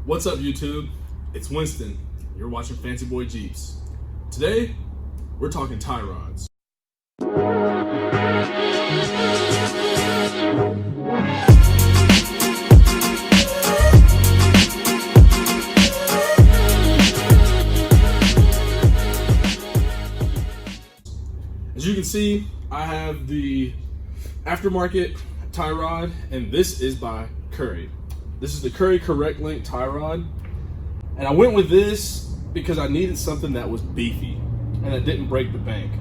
What's up, YouTube? It's Winston. You're watching Fancy Boy Jeeps. Today, we're talking tie rods. As you can see, I have the aftermarket tie rod, and this is by Currie. This is the Currie Currectlync tie rod, and I went with this because I needed something that was beefy and that didn't break the bank.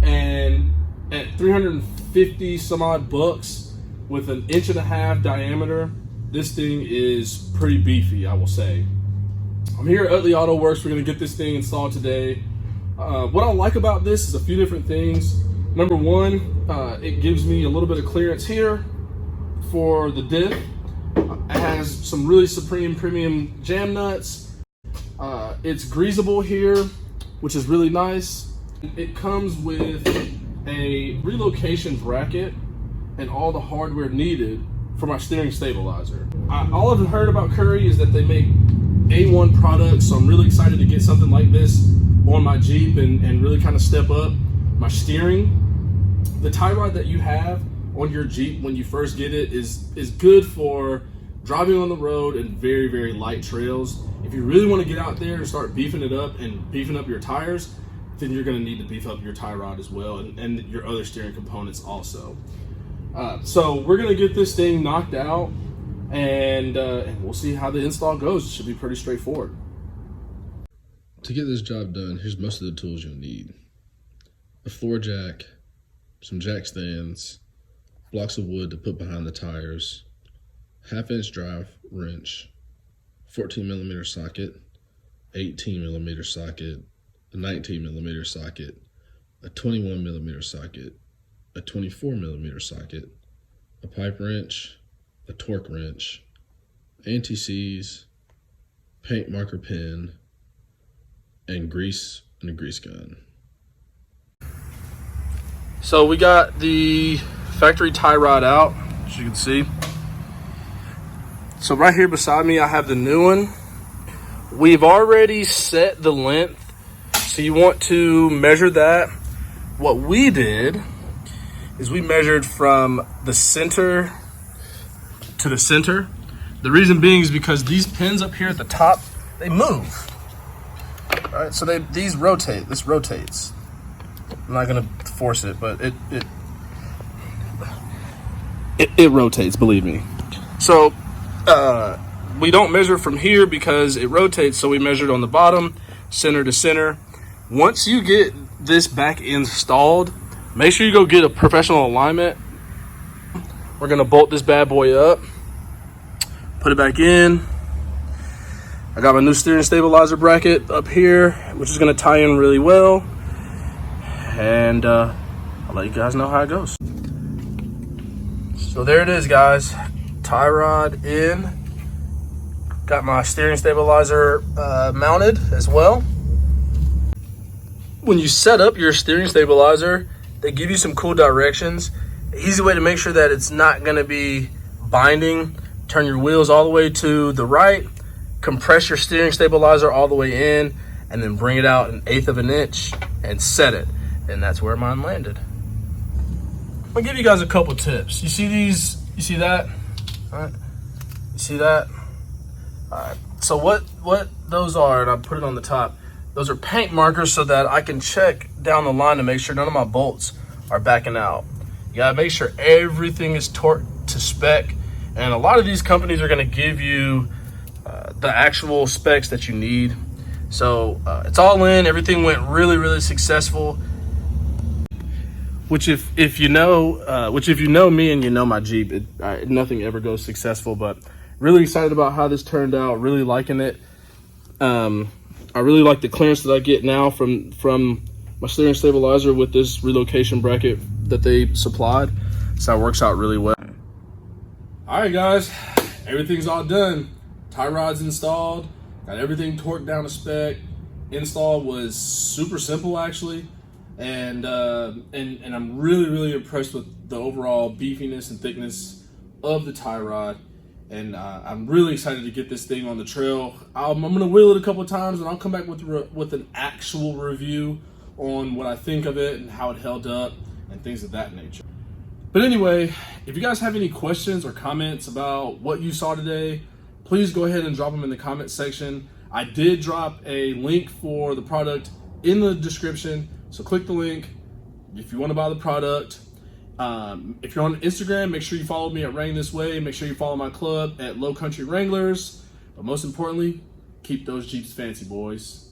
And at 350 some odd bucks with an 1.5 inch diameter, this thing is pretty beefy, I will say. I'm here at Utley Auto Works. We're gonna get this thing installed today. What I like about this is a few different things. Number one, it gives me a little bit of clearance here for the diff. It has some really supreme premium jam nuts. It's greasable here, which is really nice. It comes with a relocation bracket and all the hardware needed for my steering stabilizer. All I've heard about Currie is that they make A1 products, so I'm really excited to get something like this on my Jeep and really kind of step up my steering. The tie rod that you have on your Jeep when you first get it is good for driving on the road and very, very light trails. If you really want to get out there and start beefing it up and beefing up your tires, then you're going to need to beef up your tie rod as well, and your other steering components also. So we're going to get this thing knocked out, and we'll see how the install goes. It should be pretty straightforward. To get this job done, here's most of the tools you'll need. A floor jack, some jack stands, blocks of wood to put behind the tires, 1/2 inch drive wrench, 14mm socket, 18mm socket, a 19mm socket, a 21mm socket, a 24mm socket, a pipe wrench, a torque wrench, anti-seize, paint marker pen, and grease and a grease gun. So we got the factory tie rod out, as you can see. So right here beside me, I have the new one. We've already set the length, so you want to measure that. What we did is we measured from the center to the center. The reason being is because these pins up here at the top, they move. All right, so these rotate. This rotates. I'm not gonna force it, but it rotates, believe me. So we don't measure from here because it rotates, so we measured on the bottom, center to center. Once you get this back installed, make sure you go get a professional alignment. We're gonna bolt this bad boy up, put it back in. I got my new steering stabilizer bracket up here, which is gonna tie in really well. And I'll let you guys know how it goes. So there it is, guys. Tie rod in. Got my steering stabilizer mounted as well. When you set up your steering stabilizer, they give you some cool directions. Easy way to make sure that it's not gonna be binding. Turn your wheels all the way to the right, compress your steering stabilizer all the way in, and then bring it out 1/8 of an inch and set it. And that's where mine landed. I'll give you guys a couple tips. You see these? You see that? All right. You see that? All right. So what those are, and I put it on the top, those are paint markers so that I can check down the line to make sure none of my bolts are backing out. You gotta make sure everything is torqued to spec. And a lot of these companies are gonna give you the actual specs that you need. So it's all in, everything went really, really successful. Which if you know me and you know my Jeep, nothing ever goes successful, but really excited about how this turned out, really liking it. I really like the clearance that I get now from my steering stabilizer with this relocation bracket that they supplied. So it works out really well. All right, guys, everything's all done. Tie rod's installed, got everything torqued down to spec. Install was super simple, actually. And I'm really, really impressed with the overall beefiness and thickness of the tie rod. And I'm really excited to get this thing on the trail. I'm going to wheel it a couple of times, and I'll come back with an actual review on what I think of it and how it held up and things of that nature. But anyway, if you guys have any questions or comments about what you saw today, please go ahead and drop them in the comment section. I did drop a link for the product in the description, so click the link if you want to buy the product. If you're on Instagram, make sure you follow me at Wrang This Way. Make sure you follow my club at Low Country Wranglers. But most importantly, keep those Jeeps fancy, boys.